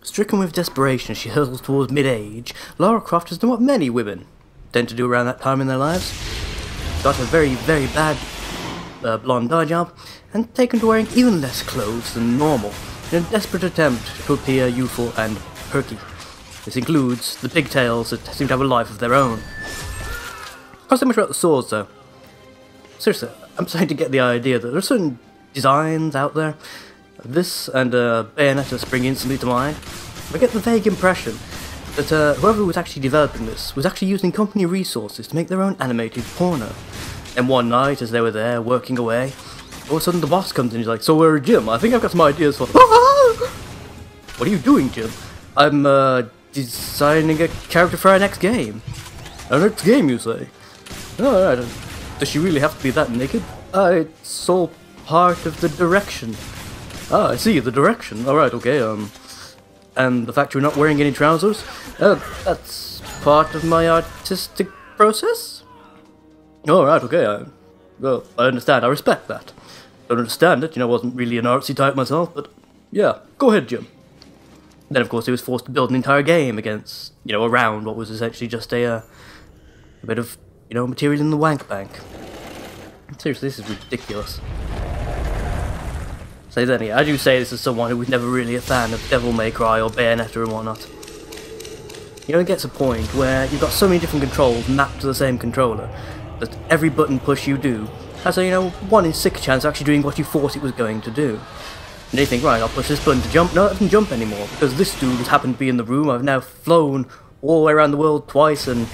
Stricken with desperation as she hurtles towards mid-age, Lara Croft has done what many women tend to do around that time in their lives. Got a very, very bad blonde dye job, and taken to wearing even less clothes than normal in a desperate attempt to appear youthful and perky. This includes the pigtails that seem to have a life of their own. Not so much about the swords though. Seriously, I'm starting to get the idea that there are certain designs out there. This and Bayonetta spring instantly to mind. I get the vague impression that whoever was actually developing this was actually using company resources to make their own animated porno. And one night, as they were there working away, all of a sudden the boss comes in and he's like, "So Jim, I think I've got some ideas for..." "What are you doing, Jim?" "I'm designing a character for our next game." "Our next game, you say?" "Oh, alright. Does she really have to be that naked?" It's all part of the direction." "Ah, I see, the direction. Alright, okay, and the fact you're not wearing any trousers? That's part of my artistic process?" "Alright, okay, well, I understand, I respect that. Don't understand it, I wasn't really an artsy type myself, but yeah, go ahead, Jim." Then, of course, he was forced to build an entire game against, around what was essentially just a bit of, material in the wank bank. Seriously, this is ridiculous. So then, I do say this as someone who was never really a fan of Devil May Cry or Bayonetta and whatnot. It gets a point where you've got so many different controls mapped to the same controller that every button push you do has a 1 in 6 chance of actually doing what you thought it was going to do. And you think, right, I'll push this button to jump. No, it doesn't jump anymore because this dude has happened to be in the room. I've now flown all the way around the world twice and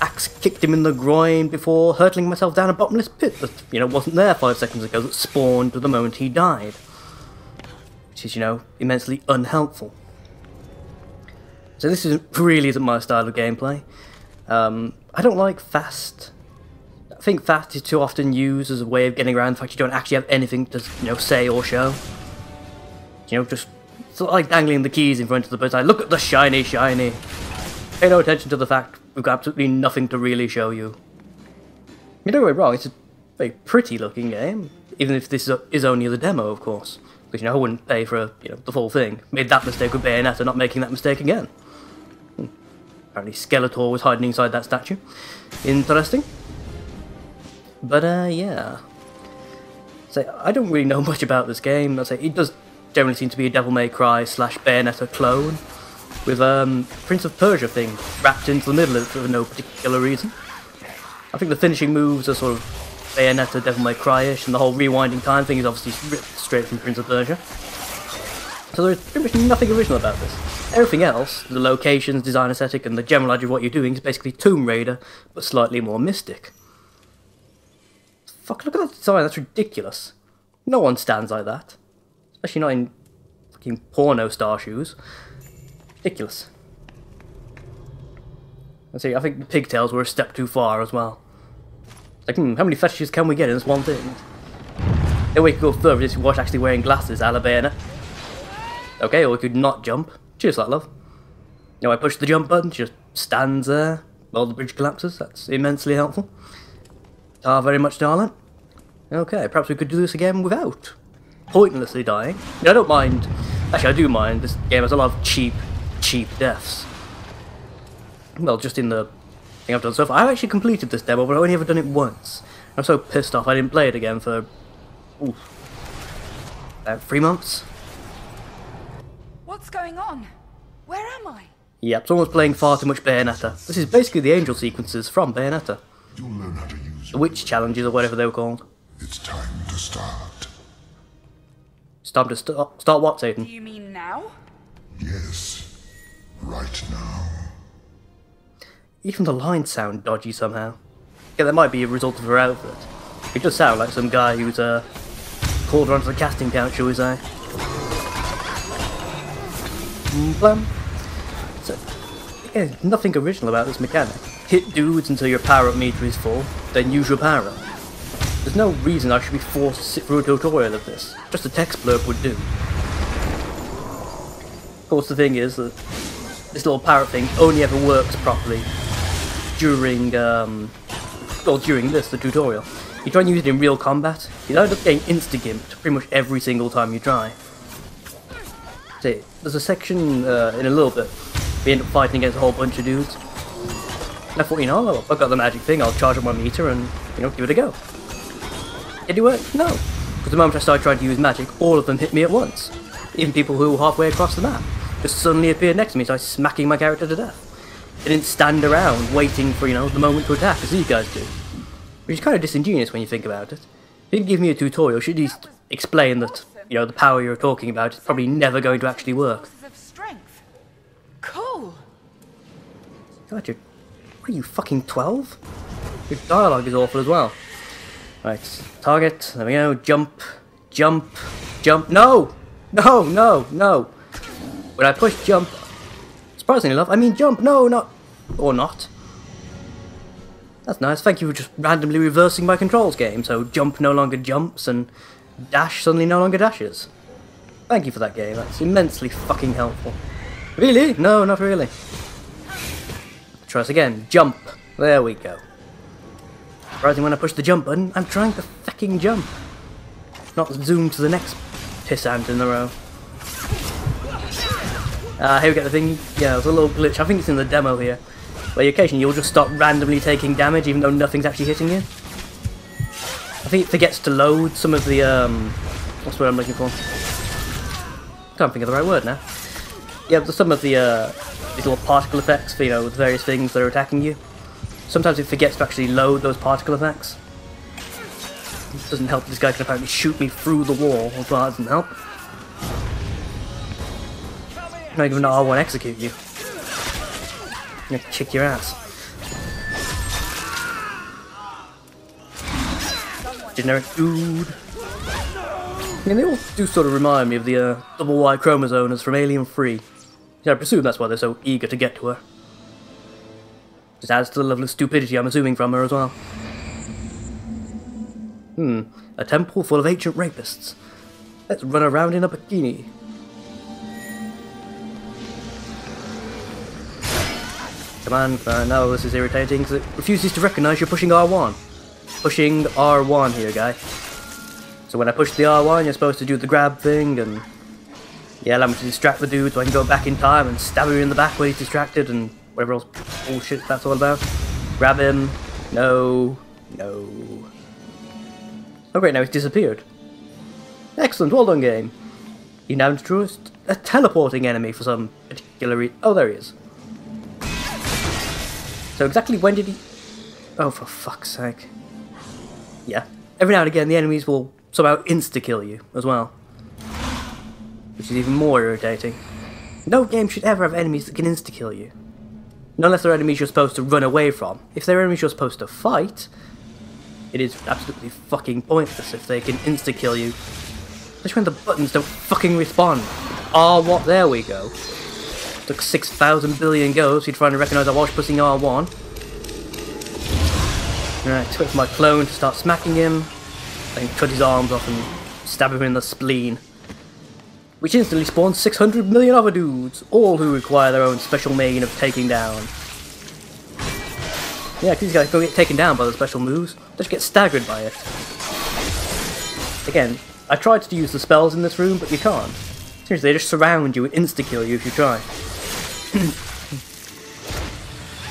axe kicked him in the groin before hurtling myself down a bottomless pit that wasn't there 5 seconds ago, that spawned the moment he died. Which is, immensely unhelpful. So this really isn't my style of gameplay. I don't like fast. I think fast is too often used as a way of getting around the fact you don't actually have anything to, say or show. Just sort of like dangling the keys in front of the person. Look at the shiny, shiny. Pay no attention to the fact we've got absolutely nothing to really show you. Don't get me wrong, it's a very pretty looking game, even if this is only the demo, of course. Because, I wouldn't pay for, the full thing. Made that mistake with Bayonetta, not making that mistake again. Apparently Skeletor was hiding inside that statue. Interesting. But, yeah. So, I don't really know much about this game. I'd say it does generally seem to be a Devil May Cry / Bayonetta clone, with Prince of Persia thing wrapped into the middle of it for no particular reason. I think the finishing moves are sort of Bayonetta, Devil May Cry-ish, and the whole rewinding time thing is obviously ripped straight from Prince of Persia. So there's pretty much nothing original about this. Everything else, the locations, design aesthetic, and the general idea of what you're doing is basically Tomb Raider, but slightly more mystic. Fuck, look at that design, that's ridiculous. No one stands like that. Especially not in fucking porno star shoes. Ridiculous. Let's see, I think the pigtails were a step too far as well. Like, how many fetishes can we get in this one thing? Then we could go further if you watch actually wearing glasses, a la Bayonetta. Okay, or we could not jump. Cheers, that love. I push the jump button, she just stands there while the bridge collapses. That's immensely helpful. Ah, very much, darling. Okay, perhaps we could do this again without pointlessly dying. I don't mind. Actually, I do mind. This game has a lot of cheap deaths. Well, just in the thing I've done so far. I've actually completed this demo, but I've only ever done it once. I'm so pissed off I didn't play it again for about 3 months. What's going on? Where am I? Yep, someone's playing far too much Bayonetta. This is basically the angel sequences from Bayonetta. You'll learn how to use The witch challenges or whatever they were called. It's time to start. It's time to start what, Satan? Do you mean now? Yes, right now. Even the lines sound dodgy somehow. Yeah, that might be a result of her outfit. It does sound like some guy who's called her onto the casting couch, shall we say. Blam. So, yeah, nothing original about this mechanic. Hit dudes until your power-up meter is full, then use your power-up. There's no reason I should be forced to sit through a tutorial of this. Just a text blurb would do. Of course, the thing is that this little power-up thing only ever works properly during, during the tutorial. You try and use it in real combat, you end up getting insta-gimped pretty much every single time you try. See, there's a section in a little bit. We end up fighting against a whole bunch of dudes. And I thought, you know, I've got the magic thing, I'll charge up my meter and, you know, give it a go. Did it work? No. Because the moment I started trying to use magic, all of them hit me at once. Even people who were halfway across the map just suddenly appeared next to me, started smacking my character to death. They didn't stand around waiting for, you know, the moment to attack, as these guys do. Which is kind of disingenuous when you think about it. If you give me a tutorial, should at least explain that, you know, the power you're talking about is probably never going to actually work. Of strength. Cool. God, what are you, fucking 12? Your dialogue is awful as well. Right, target, there we go, jump, jump, jump, no! No, no, no! When I push jump, surprisingly enough, I mean jump, no, not, or not. That's nice, thank you for just randomly reversing my controls game, so jump no longer jumps and dash suddenly no longer dashes. Thank you for that game, that's immensely fucking helpful. Really? No, not really. Try this again, jump, there we go. Surprising when I push the jump button, I'm trying to fucking jump. Not zoom to the next pissant in the row. Here we get the thing, yeah, there's a little glitch, I think it's in the demo here. Where occasionally you'll just start randomly taking damage even though nothing's actually hitting you. I think it forgets to load some of the, what's the word I'm looking for? Can't think of the right word now. Yeah, but some of the, these little particle effects for, you know, with various things that are attacking you. Sometimes it forgets to actually load those particle effects. It doesn't help, this guy can apparently shoot me through the wall, as well, that doesn't help. Not even R1 execute you. I'm gonna kick your ass. Generic dude. I mean, they all do sort of remind me of the double Y chromosomes from Alien 3. Yeah, I presume that's why they're so eager to get to her. Just adds to the level of stupidity I'm assuming from her as well. A temple full of ancient rapists. Let's run around in a bikini. Come on, no, this is irritating because it refuses to recognise you're pushing R1. Pushing R1 here, guy. So when I push the R1, you're supposed to do the grab thing and... yeah, allow me to distract the dude so I can go back in time and stab him in the back when he's distracted and whatever else bullshit that's all about. Grab him. No. No. Oh great, now he's disappeared. Excellent, well done game. You now introduced a teleporting enemy for some particular reason. Oh, there he is. So exactly when did he... oh, for fuck's sake. Yeah. Every now and again the enemies will somehow insta-kill you as well. Which is even more irritating. No game should ever have enemies that can insta-kill you. Not unless they're enemies you're supposed to run away from. If they're enemies you're supposed to fight, it is absolutely fucking pointless if they can insta-kill you. Especially when the buttons don't fucking respond. Ah, what? There we go. Took 6,000 billion goes for you trying to recognise I was pushing R1. Right, wait for my clone to start smacking him. I can cut his arms off and stab him in the spleen. Which instantly spawns 600 million other dudes, all who require their own special mean of taking down. Yeah, because these guys don't get taken down by the special moves, they just get staggered by it. Again, I tried to use the spells in this room, but you can't. Seriously, they just surround you and insta-kill you if you try.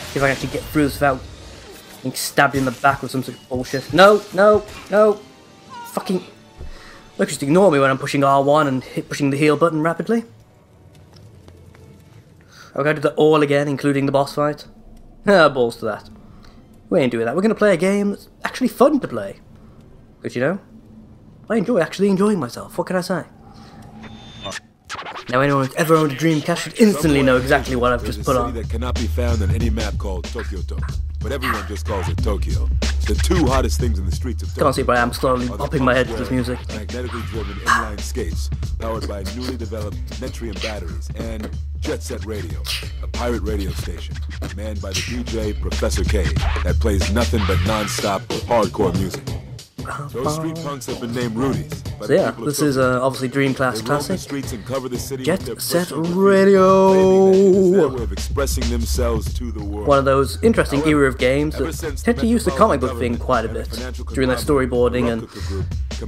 See if I can actually get through this without being stabbed in the back with some sort of bullshit. No, no, no! Fucking... look, just ignore me when I'm pushing R1 and pushing the heal button rapidly. I'll go do that all again, including the boss fight. Ah, balls to that. We ain't doing that. We're going to play a game that's actually fun to play. Because, you know, I enjoy actually enjoying myself. What can I say? Now anyone who's ever owned a Dreamcast should instantly know exactly what I've just put on. That cannot be found on any map called Tokyo, but everyone just calls it Tokyo. The two hottest things in the streets of Tokyo. Can't see, but I am slowly bopping my head to this music. Magnetically driven inline skates, powered by newly developed Netrium batteries, and Jet Set Radio, a pirate radio station manned by the DJ Professor K that plays nothing but non-stop hardcore music. Those street punks have been named Rudies. So yeah, this is obviously Dream Class Classic. Jet Set Claiming Radio. their way of expressing themselves to the world. One of those interesting era of games that tend to use the comic book thing quite a bit during their storyboarding and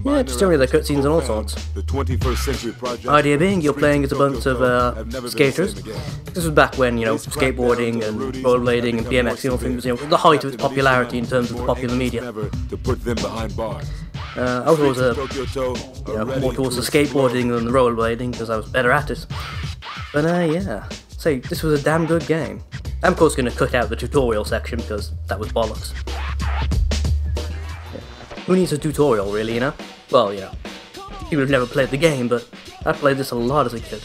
yeah, just during their cutscenes and all sorts. The 21st Century Project. Idea being, you're playing as a bunch of skaters. This was back when, you know, skateboarding and rollerblading and BMX, you know, things, you know, the height of its popularity in terms of the popular media. To put them behind bars. I was always more towards the skateboarding than the rollerblading because I was better at it. But yeah, say this was a damn good game. I'm of course going to cut out the tutorial section because that was bollocks. Yeah. Who needs a tutorial, really? You know? Well, you know, people have never played the game, but I played this a lot as a kid.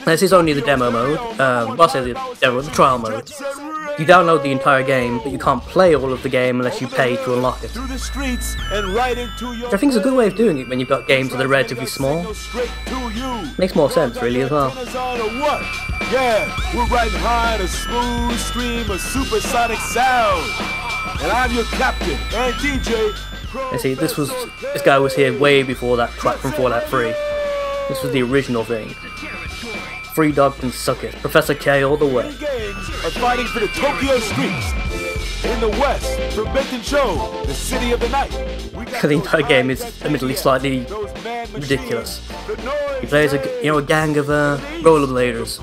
This is only the demo mode. Well, I say the demo, the trial mode. You download the entire game, but you can't play all of the game unless you pay to unlock it. Which I think is a good way of doing it when you've got games that are relatively small. Makes more sense, really, as well. Yeah, we're riding high on a smooth stream of supersonic sound. And I'm your captain and DJ. You see, this guy was here way before that track from Fallout 3. This was the original thing. Free Dog can suck it. Professor K all the way. Gangs are fighting for the Tokyo streets. In the west, for Bitchin, the city of the night. The entire game is admittedly slightly ridiculous. He plays a gang of rollerbladers,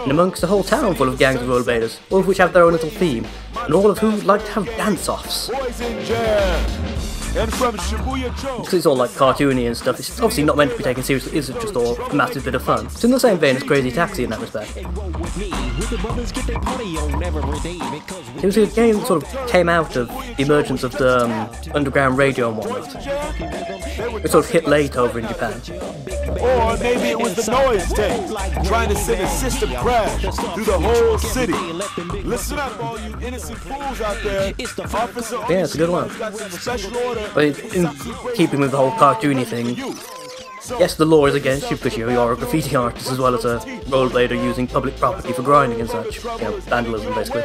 and amongst a whole town full of gangs of rollerbladers, all of which have their own little theme, and all of whom like to have dance-offs. And from Shibuya Joe. Because it's all like cartoony and stuff, it's obviously not meant to be taken seriously, it's just all a massive bit of fun. It's in the same vein as Crazy Taxi in that respect. It was a game that sort of came out of the emergence of the underground radio and whatnot. It sort of hit late over in Japan. Or maybe it was the noise tape, trying to send a system crash through the whole city. Listen up, all you innocent fools out there. Officer Yeah, it's a good one. got some special order. But in keeping with the whole cartoony thing, yes, the law is against you because you are a graffiti artist as well as a rollerblader using public property for grinding and such. You know, vandalism basically.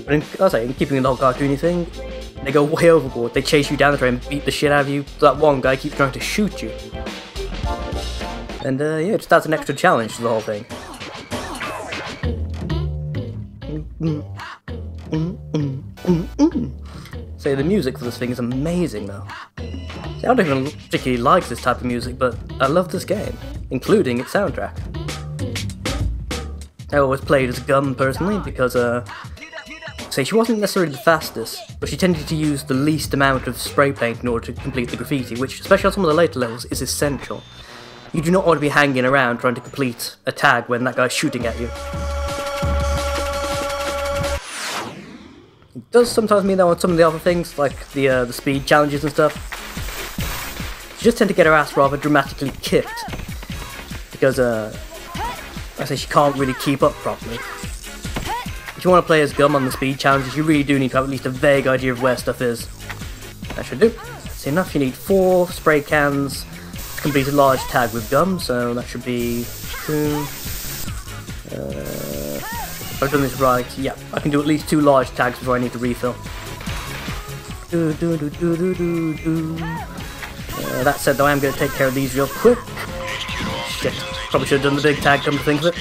But in keeping with the whole cartoony thing, they go way overboard. They chase you down the train, beat the shit out of you. That one guy keeps trying to shoot you. And yeah, it just adds an extra challenge to the whole thing. So the music for this thing is amazing though. See, I don't even particularly like this type of music, but I love this game, including its soundtrack. I always played as Gum personally because say she wasn't necessarily the fastest, but she tended to use the least amount of spray paint in order to complete the graffiti, which, especially on some of the later levels, is essential. You do not want to be hanging around trying to complete a tag when that guy's shooting at you. It does sometimes mean that on some of the other things, like the speed challenges and stuff, she just tend to get her ass rather dramatically kicked, because I say she can't really keep up properly. If you want to play as Gum on the speed challenges, you really do need to have at least a vague idea of where stuff is. That should do. That's enough. You need 4 spray cans to complete a large tag with Gum, so that should be 2. If I've done this right, yeah, I can do at least 2 large tags before I need to refill. That said, though, I am going to take care of these real quick. Shit, probably should have done the big tag, come to think of it.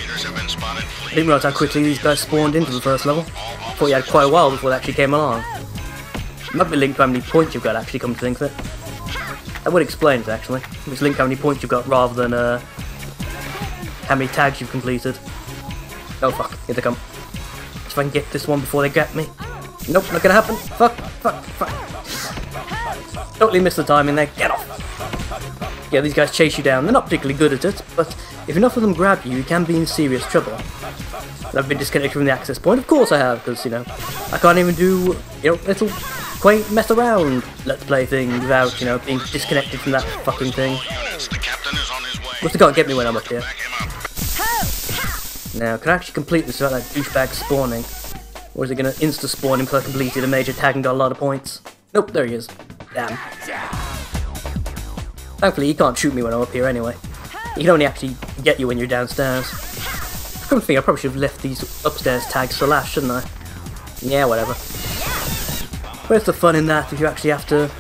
I didn't realise how quickly these guys spawned into the first level. Thought you had quite a while before they actually came along. It might be linked to how many points you've got, actually, come to think of it. That would explain it, actually. It's linked to how many points you've got rather than how many tags you've completed. Oh fuck, here they come. If I can get this one before they get me. Nope, not gonna happen. Fuck. Totally missed the timing there, get off. Yeah, these guys chase you down. They're not particularly good at it, but if enough of them grab you, you can be in serious trouble. And I've been disconnected from the access point. Of course I have, because, you know, I can't even do, you know, little quaint mess around let's play thing without, you know, being disconnected from that fucking thing. But they can't get me when I'm up here. Now, can I actually complete this without that douchebag spawning? Or is it going to insta-spawn him because I completed a major tag and got a lot of points? Nope, there he is. Damn. Thankfully, he can't shoot me when I'm up here anyway. He can only actually get you when you're downstairs. Come to think, I probably should have left these upstairs tags for last, shouldn't I? Yeah, whatever. Where's the fun in that if you actually have to,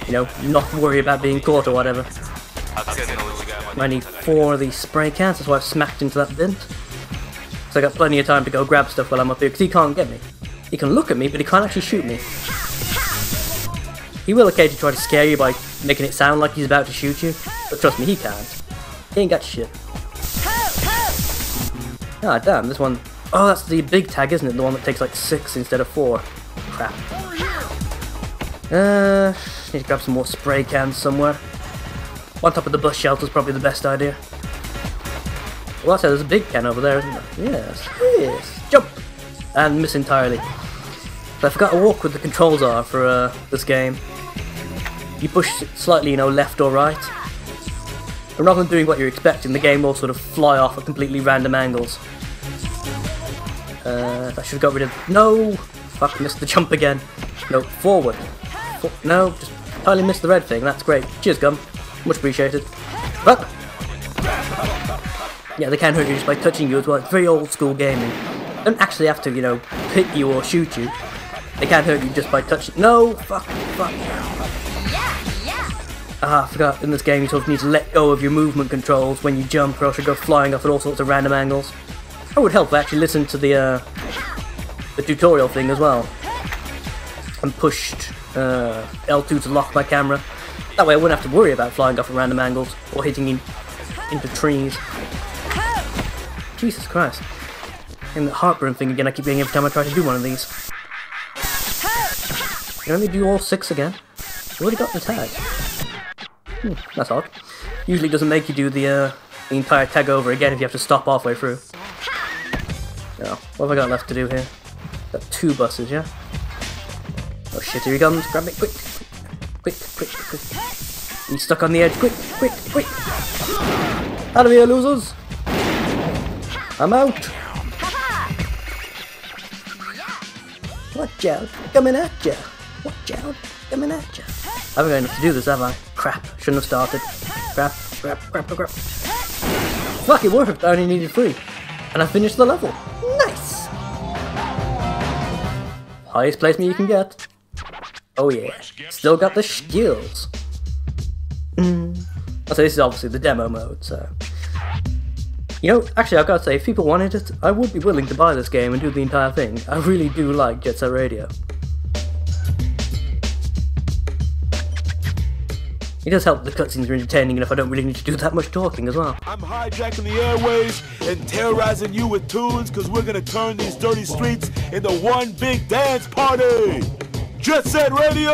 you know, not worry about being caught or whatever? I need 4 of these spray cans, that's why I've smacked into that bin. So I got plenty of time to go grab stuff while I'm up here, because he can't get me. He can look at me, but he can't actually shoot me. He will occasionally try to scare you by making it sound like he's about to shoot you, but trust me, he can't. He ain't got shit. Ah, damn, this one... Oh, that's the big tag, isn't it? The one that takes like 6 instead of 4. Crap. Need to grab some more spray cans somewhere. On top of the bus shelter is probably the best idea. Well, I said there's a big can over there, isn't there? Yes, yes. Jump! And miss entirely. So I forgot to walk what the controls are for this game. You push slightly, you know, left or right. And rather than doing what you're expecting, the game will sort of fly off at completely random angles. I should have got rid of... No! Fuck, missed the jump again. No, forward. No, just entirely missed the red thing. That's great. Cheers, Gum. Much appreciated. Fuck! Yeah, they can hurt you just by touching you as well. It's very old school gaming. They don't actually have to, you know, hit you or shoot you. They can hurt you just by touching... No! Fuck! Fuck! Ah, I forgot. In this game you sort of need to let go of your movement controls when you jump, or else you go flying off at all sorts of random angles. It would help if I actually listened to the tutorial thing as well. And pushed L2 to lock my camera. That way I wouldn't have to worry about flying off at random angles or hitting into trees. Jesus Christ. And the heartburn thing again I keep getting every time I try to do one of these. Can I only do all 6 again? I already got the tag. That's odd. Usually doesn't make you do the entire tag over again if you have to stop halfway through. Now, what have I got left to do here? Got 2 buses, yeah? Oh shit, here he comes. Grab it, quick. Quick, quick, quick. He's stuck on the edge. Quick, quick, quick. Out of here, losers. I'm out. Watch out. Coming at ya. Watch out. Coming at ya. I haven't got enough to do this, have I? Crap. Shouldn't have started. Crap, crap, crap, crap. Fuck, it worked. I only needed 3. And I finished the level. Nice. Highest placement you can get. Oh yeah. Still got the skills. So this is obviously the demo mode, so... You know, actually I've got to say, if people wanted it, I would be willing to buy this game and do the entire thing. I really do like Jet Set Radio. It does help the cutscenes are entertaining enough I don't really need to do that much talking as well. I'm hijacking the airwaves and terrorizing you with tunes because we're going to turn these dirty streets into one big dance party! Jet Set Radio!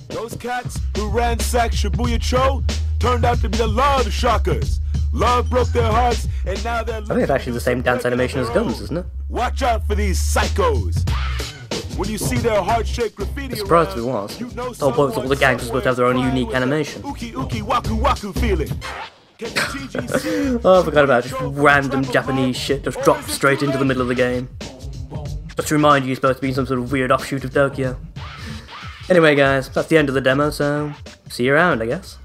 Those cats who ransacked Shibuya Cho turned out to be the Love Shockers. Love broke their hearts and now they're... I think it's actually the same dance animation as Guns, isn't it? Watch out for these psychos! When you see their heart-shaped graffiti, I'm surprised if it was. The whole point is all the gangs are supposed to have their own unique animation. Waku feeling. Oh, I forgot about it. Just random Japanese shit just dropped straight into the middle of the game. Just to remind you, you're supposed to be some sort of weird offshoot of Tokyo. Anyway guys, that's the end of the demo, so see you around, I guess.